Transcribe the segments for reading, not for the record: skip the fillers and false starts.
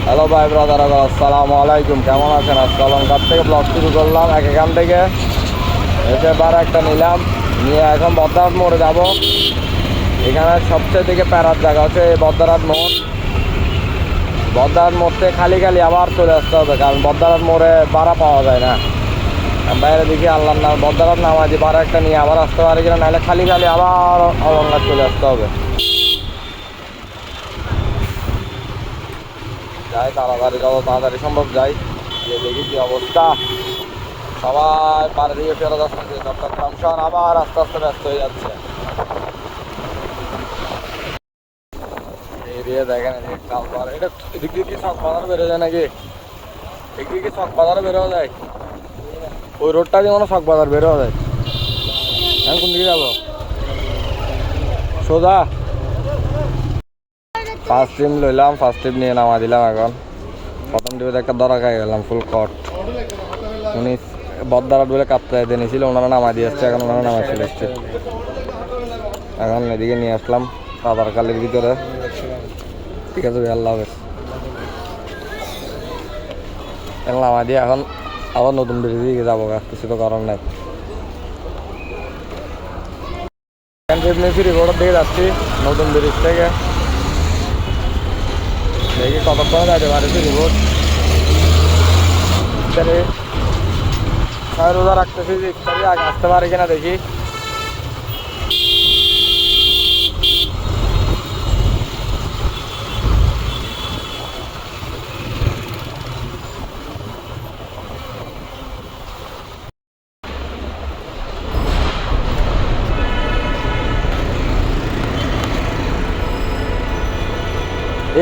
Hello ভাই brother, আসসালামু আলাইকুম। কেমন আছেন? আজকে অলঙ্কার থেকে ব্লগ শুরু করলাম। এখান থেকে এসে বার একটা নিলাম, নিয়ে এখন বদ্দারহাট মোড়ে যাব। এখানে সবচেয়ে থেকে প্যারার জায়গা হচ্ছে এই বদ্দারহাট মোড়। বদ্দারহাট মোড় থেকে খালি খালি আবার চলে আসতে হবে, কারণ বদ্দারহাট মোড়ে ভাড়া পাওয়া যায় না। বাইরে দেখি আল্লাহ না বদ্দারহাট নামাজি ভাড়া একটা নিয়ে আবার আসতে পারি কিনা, নাহলে খালি খালি আবার অলঙ্কার চলে আসতে হবে। যাই তাড়াতাড়ি, যত তাড়াতাড়ি সম্ভব যাই, গিয়ে দেখি কি অবস্থা। সবাই পাড়ে দিয়ে ফেরত আসতেছে, চট্টগ্রাম শহর আবার আস্তে আস্তে ব্যস্ত হয়ে যাচ্ছে। এই দিয়ে দেখেন এটা এদিক দিয়ে কি শখ বাজার বেরো যায় নাকি? এদিকে কি শখ বাজারে বেরো যায়? ওই রোডটা দিয়ে মনে শখ বাজার বেরো যায়। আমি কোন দিকে যাবো? সোজা ফার্স্ট ট্রিপ লইলাম, ফার্স্ট ট্রিপ নিয়ে নামা দিলাম। এখন প্রথম ট্রিপে একটা দরা খাই গেলাম ফুল কট। উনি বদ্দারহাট বলে কাপ্তায় দিয়ে নিয়েছিল, ওনারা নামা দিয়ে আসছে। এখন ওনারা নামা চলে এসছে। এখন এদিকে নিয়ে আসলাম আধার কার্ডের ভিতরে। ঠিক আছে ভাই, আল্লাহ হাফেজ। নামা দিয়ে এখন আবার নতুন ব্রিজের দিকে যাবো, কিছু তো কারণ নাই। রিপোর্টের দিকে যাচ্ছি নতুন ব্রিজ থেকে। দেখি কতক্ষণে যাইতে পারছি রিপোর্ট। রোজা রাখতেছি যে ইফতারি আগে আসতে পারি কিনা দেখি।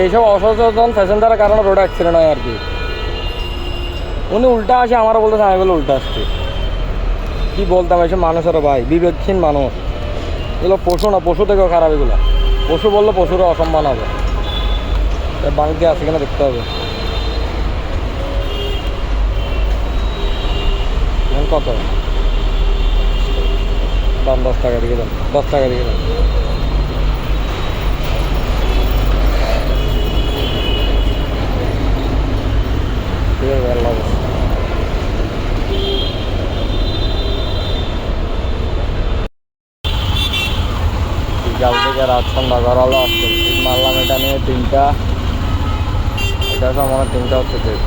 এইসব অসচেতন প্যাসেঞ্জারের কারণে রোড অ্যাক্সিডেন্ট হয় আর কি। উনি উল্টা আসে, আমারও বলতেছে আমি বলে উল্টা আসছি। কি বলতাম, এইসব মানুষেরও ভাই বিবেকহীন মানুষ। এগুলো পশু না, পশু থেকেও খারাপ এগুলো। পশু বললে পশুরও অসম্মান হবে। বাংকে আছে কিনা দেখতে হবে। কত দাম? 10 টাকা দিকে দাম, 10 টাকা দিকে দাম। ঠিক আছে, আল্লাহ হাফেজ। বিকাল থেকে রাত সন্ধ্যা করালো আসছে। ঠিক মারলাম এটা নিয়ে 3টা, এটা মনে 3টা হচ্ছে ঠিক।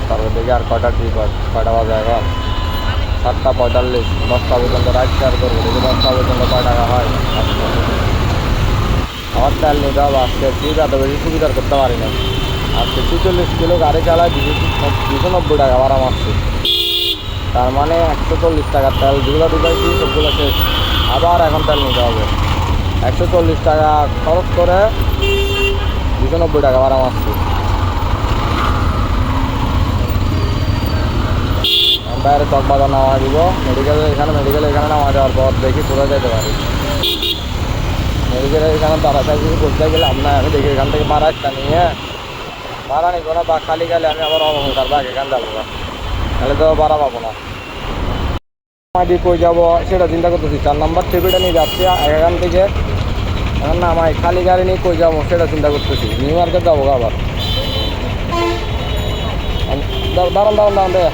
তারপর দেখি আর কয়টা ট্রিপ হয়, কয়টা বাজে এখন 7টা 45। 10টা পর্যন্ত রাইড শেয়ার করবো, দেখি 10টা পর্যন্ত কয় টাকা হয়। আমার তেল নিতে হবে আজকে। ট্রিপ এত বেশি সুবিধার করতে পারি না। আজকে 46 কিলো গাড়ি চালায় 290 টাকা ভাড়া মারছি। তার মানে 140 টাকার তেল যেগুলো ঢুকাইছি সবগুলো শেষ। আবার এখন তেল নিতে হবে। 140 টাকা খরচ করে 290 টাকা ভাড়া মারছি। বাইরে চক বাজার নামা দিব, মেডিকেলে এখানে নামা যাওয়ার পর দেখি কোথায় যেতে পারি। মেডিকেলে এখানে দাঁড়াতে কিছু করতে গেলে আপনার আমি দেখি এখান থেকে ভাড়া একটা নিয়ে, ভাড়া নিব না বা খালি খালি আমি আবার অলঙ্কার বাঘ এখান যাবো না, তাহলে তো ভাড়া পাবো না। দিয়ে কই যাবো সেটা চিন্তা করতেছি। 4 নম্বর টিভিটা নিয়ে যাচ্ছি এখান থেকে। এখন না আমি খালি গাড়ি নিয়ে কই যাবো সেটা চিন্তা করতেছি। নিউ মার্কেট যাবো আবার। দাঁড়ান দাঁড়ান দাঁড়ান রে।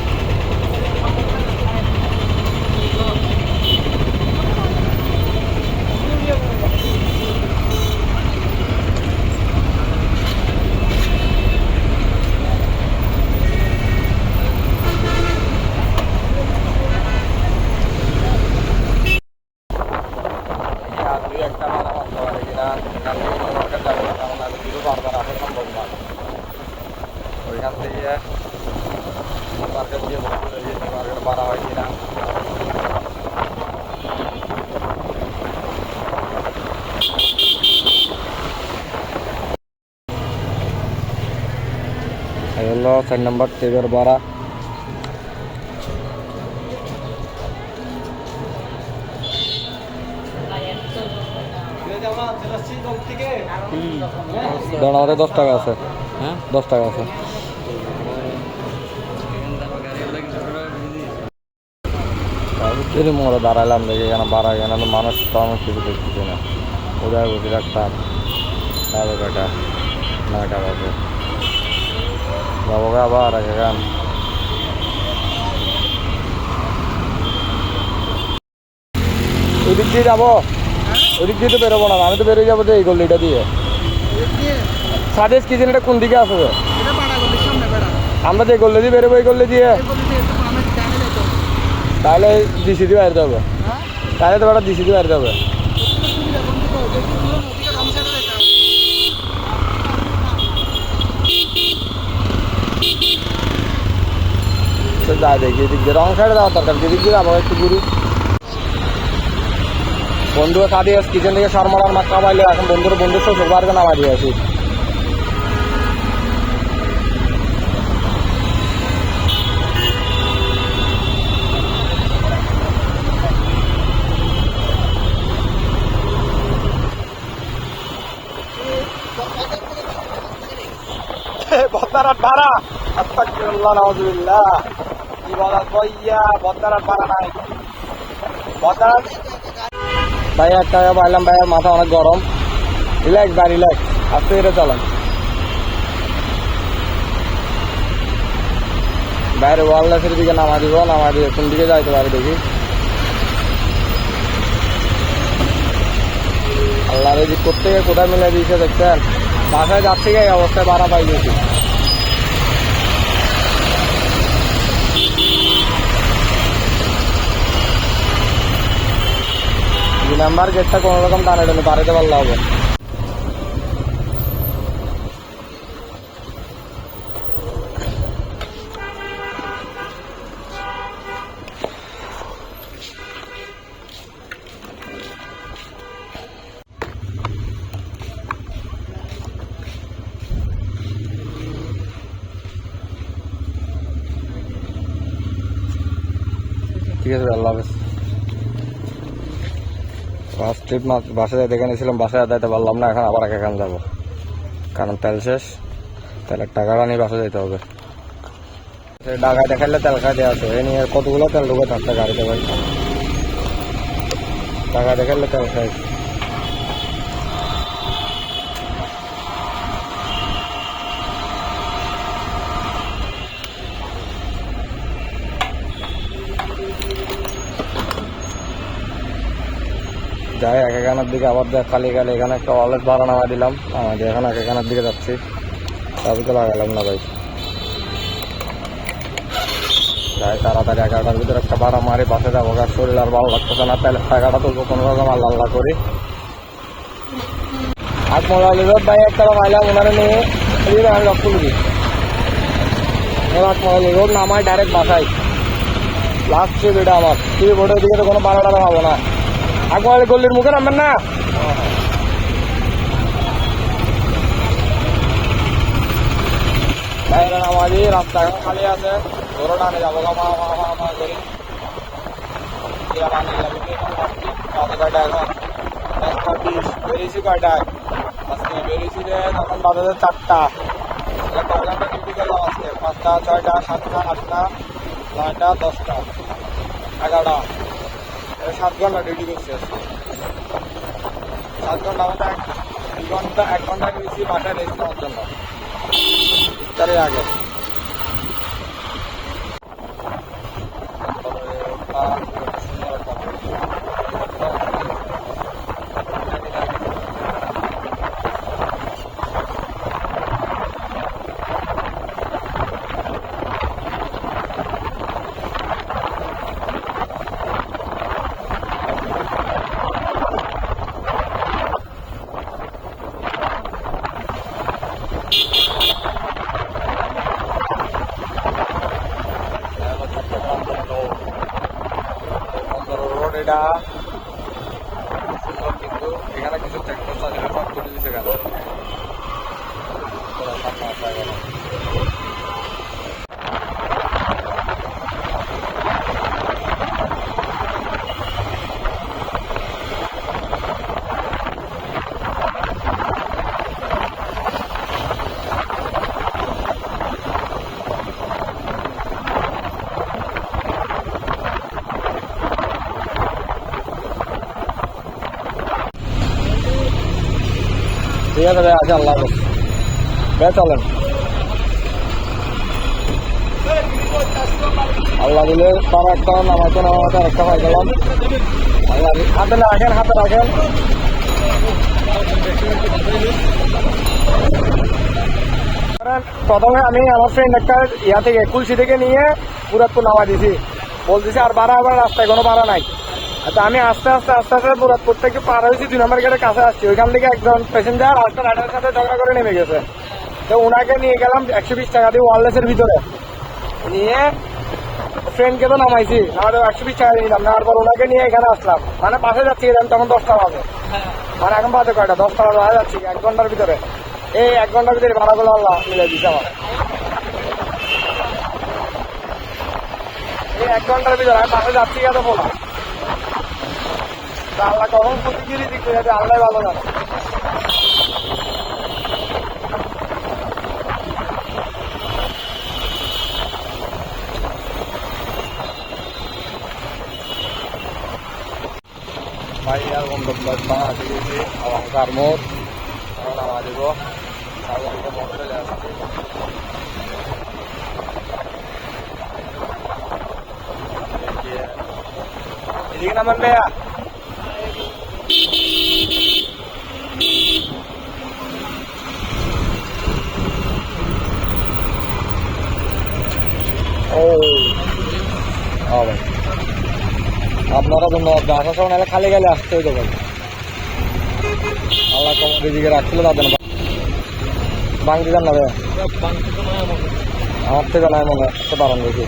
একটা ভাড়া মারতে পারি কিনা, এখান থেকে নিউ মার্কেট যাবো না, কারণ আমি কিছু বারবার আসা সম্ভব না। ওইখান থেকে নিউ মার্কেট গিয়ে নিউ মার্কেট ভাড়া হয় কিনা। হলো 4 নম্বর টেবের ভাড়া। আমাদের 10 টাকা আছে। হ্যাঁ 10 টাকা আছে। মোড়ে দাঁড়াইলাম, দেখি এখানে ভাড়া, এখানে মানুষ কিছু দেখতেছি না। ওদের বসে রাখতাম 9টা বাজে। যাবো আবার এক গান। ওইদিক দিয়ে যাবো, ওইদিক দিয়ে তো বেরোবো না, আমি তো বেরোয় যাবো তো এই গল্লিটা দিয়ে। সাজেস কিচেনটা কোন দিকে আসবে? আমরা যে গল্লি দিয়ে বেরোবো এই গল্লি দিয়ে, তাহলে ডিসি দিয়ে বাইরে যাবে, তাহলে তো ওটা ডিসি দিয়ে বাইরে যাবে। যাই দেখি এদিক দিয়ে, রং সাইডে যাওয়ার দরকার, যেদিক দিয়ে যাবো একটু ঘুরি। বন্ধু সাদি কিচেন থেকে শর্মালার মাছ নামাইলে এখন বন্ধুর শ্বশুর বাড়িতে নামাই দিয়ে আসি। বদ্দারাট ভাড়া, আস্তাগফিরুল্লাহ নাউযুবিল্লাহ, কি বলা কইয়া বদ্দারাট ভাড়া নাই। বদ্দারাট ভাই একটা পাইলাম, ভাইয়ের মাথা অনেক গরম। রিল্যাক্স ভাই রিল্যাক্স, আস্তে ধীরে চালান। বাইরে ওয়ালনেসের দিকে নামা দিব, কোন দিকে যাইতে পারে দেখি। আল্লাহ রে করতে গিয়ে কোথায় মিলে দিয়েছে দেখছেন, বাসায় যাচ্ছে এই অবস্থায় ভাড়া পাই গেছি। দুই নাম্বার গেটটা কোনো রকম টানে টেনে পাড়াতে পারলে হবে। ঠিক আছে, আল্লাহ হাফেজ। ফার্স্ট ট্রিপ বাসায় দেখে নিয়েছিলাম, বাসায় যাইতে পারলাম না, এখন আবার এখান যাবো, কারণ তেল শেষ। তেলের টাকাটা নিয়ে বাসায় যেতে হবে। ঢাকায় দেখাইলে তেল খাইতে আছে, এ নিয়ে কতগুলো তেল ঢুকে থাকতে গাড়িতে ভাই, টাকা দেখাইলে তেল খাই। যাই একাখানার দিকে, আবার খালি গেলে এখানে একটা ওয়ালেট ভাড়া নামা দিলাম, আমাদের এখন একাখানার দিকে যাচ্ছি, তবে তো লাগালাম না ভাই। যাই তাড়াতাড়ি 11টার ভিতরে একটা ভাড়া মারি, বাসে যাবো, আর শরীর আর ভালো লাগতেছে না, তাহলে টাকাটা তুলবো কোনো রকম আল্লাহ আল্লাহ করি। আর মোবাইল ভাই একটা মাইলাম ওনারা নিয়ে আমি রক্ত লুকি, এবার মোবাইল রোড নামায় ডাইরেক্ট বাসায়। লাস্ট ট্রিপ এটা আমার, ট্রিপ বোর্ডের দিকে তো কোনো ভাড়া টাড়া হবো না। আকমাল গল্লির মুখে নামবেন না, বাইরে নামাজি, রাস্তা এখন খালি আছে, ধরো টানে যাবো মা করি। কয়টা এখন 10:20 বেরিয়েছি, কয়টায় আজকে বেরিয়েছি যে তখন বাজে 4টা। কয় ঘন্টা ডিউটি করলাম আজকে? 5টা, 6টা, 7টা, 8টা, 9টা, 10টা, 11টা, 7 ঘন্টা ডিউটি করছি আজকে। 7 ঘন্টা মতো 1 ঘন্টা নিয়েছি বাসায় রেস্ট নেওয়ার জন্য, ইফতারের আগে। এটা সুন্দর, কিন্তু এখানে কিছু চেকপোস্ট আছে, সব তুলে দিচ্ছে কেন? সামনে আসা গেল। ঠিক আছে ভাই, আচ্ছা আল্লাহ হাফেজ ভাই, চলেন। আল্লাহ দিলে তার একটা নামাইতে নামাতে একটা পাই গেলাম। আল্লাহ হাতে রাখেন, হাতে রাখেন। প্রথমে আমি আমার ফ্রেন্ড একটা ইয়া থেকে কুলসি থেকে নিয়ে মুরাদপুর নামা দিছি, বলতেছি আর বাড়া আবার রাস্তায় কোনো ভাড়া নাই। আচ্ছা আমি আস্তে আস্তে আস্তে আস্তে মুরাদপুর থেকে পার হয়েছি, 2 নম্বর গেটের কাছে আসছি। ওইখান থেকে একজন প্যাসেঞ্জার আরেকটা রাইডারের সাথে ঝগড়া করে নেমে গেছে। তো ওনাকে নিয়ে গেলাম 120 টাকা দিয়ে ওয়ারলেসের ভিতরে নিয়ে, ফ্রেন্ডকে তো নামাইছি, আমাদের 120 টাকা দিয়ে নিলাম। নেওয়ার পর ওনাকে নিয়ে এখানে আসলাম, মানে পাশে যাচ্ছি তখন 10টা বাজে, মানে এখন বাজে কয়টা, 10টা বাজে যাচ্ছি 1 ঘন্টার ভিতরে। এই 1 ঘন্টার ভিতরে ভাড়াগুলো আল্লাহ মিলে দিচ্ছে আমার। এই 1 ঘন্টার ভিতরে আমি পাশে যাচ্ছি এত বলা, আল্লাহ কখন প্রতিক্রিয়া দিচ্ছে যাতে আল্লাহ ভালো জানে। ভাই আর গন্তব্য আসে গেছি অলঙ্কার মোড়, নামা দিব। এদিকে নামান ভাইয়া। ও ভাই আপনারা ধন্যবাদ। আসার সময় নাহলে খালি গেলে আসতে হইতে পারে। আল্লাহ কমর দিকে রাখছিল তাদের বাংতি যান না ভাইয়া, আমার থেকে নাই মনে হচ্ছে পারেন দেখি।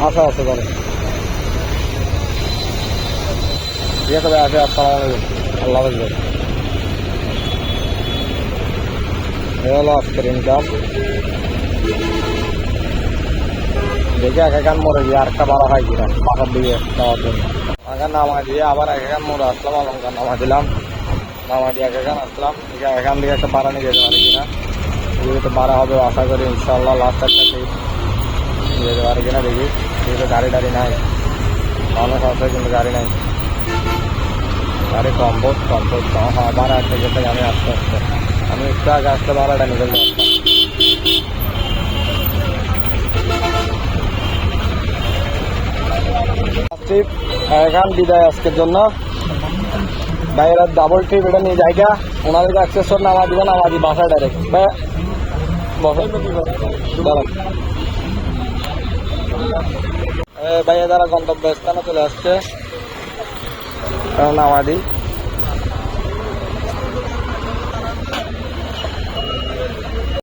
আচ্ছা আচ্ছা পারে, ঠিক আছে ভাই। আসে, আসসালামু আলাইকুম, আল্লাহ হাফেজ ভাই। এ হলো আজকের ইনকাম। দেখি এক একান মোড়ে গিয়ে আরেকটা ভাড়া হয় কিনা বাসার দিকে যাওয়ার জন্য। আগে নামা দিয়ে আবার এক একান মোড়ে আসলাম, অলঙ্কার নামা দিলাম, নামা দিয়ে এক একান আসলাম। এখান থেকে একটা ভাড়া নিয়ে যেতে পারি কিনা, যেহেতু ভাড়া হবে আশা করি ইনশাল্লাহ। লাস্ট একটা ট্রিপ যেতে পারি কিনা দেখি। যেহেতু গাড়ি টাড়ি নাই, মানুষ আছে কিন্তু গাড়ি নাই, গাড়ি কম্পোজ হ্যাঁ ভাড়া একটা যেতে আমি আস্তে আস্তে, আমি একটু আগে আসতে ভাড়াটা নিয়ে যাচ্ছি। ট্রিপ এখান বিদায় আজকের জন্য। বাইরে ডাবল ট্রিপ এটা নিয়ে জায়গা ওনাদেরকে অ্যাক্সেস নামা দিবেন, আমাদের বাসায় ডাইরেক্ট ভাইয়া যারা গন্তব্য স্থানে চলে আসছে নামা দিই।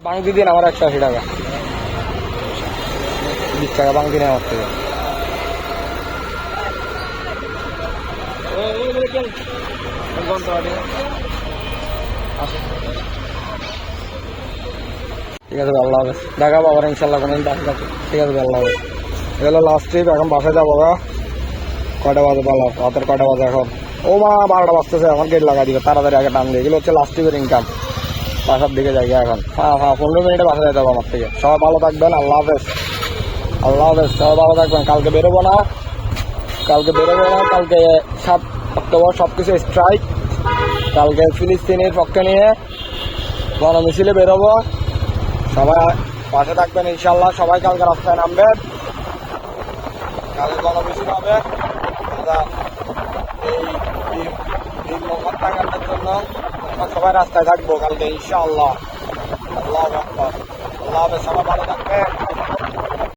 বাংতি দিন আমার 180 টাকা, 20 টাকা বাংতি নেই আমার থেকে। ঠিক আছে আল্লাহ হাফেজ, দেখাবো আবার ইনশাল্লাহ কোনো দিন বাসে থাকবে। ঠিক আছে আল্লাহ হাফেজ। এগুলো লাস্ট ট্রিপ, এখন বাসায় যাবো। কয়টা বাজে বলো, রাতের কয়টা বাজে এখন? ও মা 12টা বাজতেছে, আমার গেট লাগা দিবে তাড়াতাড়ি আগে টান দিয়ে। এগুলো হচ্ছে লাস্ট ট্রিপের ইনকাম। বাসার দিকে জায়গা এখন 15 মিনিটে বাসা যেতে হবে আমার থেকে। সবাই ভালো থাকবেন, আল্লাহ হাফেজ, আল্লাহ হাফেজ। সবাই ভালো থাকবেন। কালকে বেরোবো না, কালকে 7 অক্টোবর সবকিছু স্ট্রাইক। কালকে ফিলিস্তিনের পক্ষে নিয়ে গণমিছিলে বেরোবো। সবাই পাশে থাকবেন ইনশাল্লাহ। সবাই কালকে রাস্তায় নামবেন, কালকে গণমিছিল হবে। আমরা এই মোহাম্মদ টাকার জন্য আমরা সবাই রাস্তায় থাকবো কালকে ইনশাআল্লাহ। আল্লাহু আকবার, আল্লাহ হাফেজ। সবাই ভালো থাকবেন।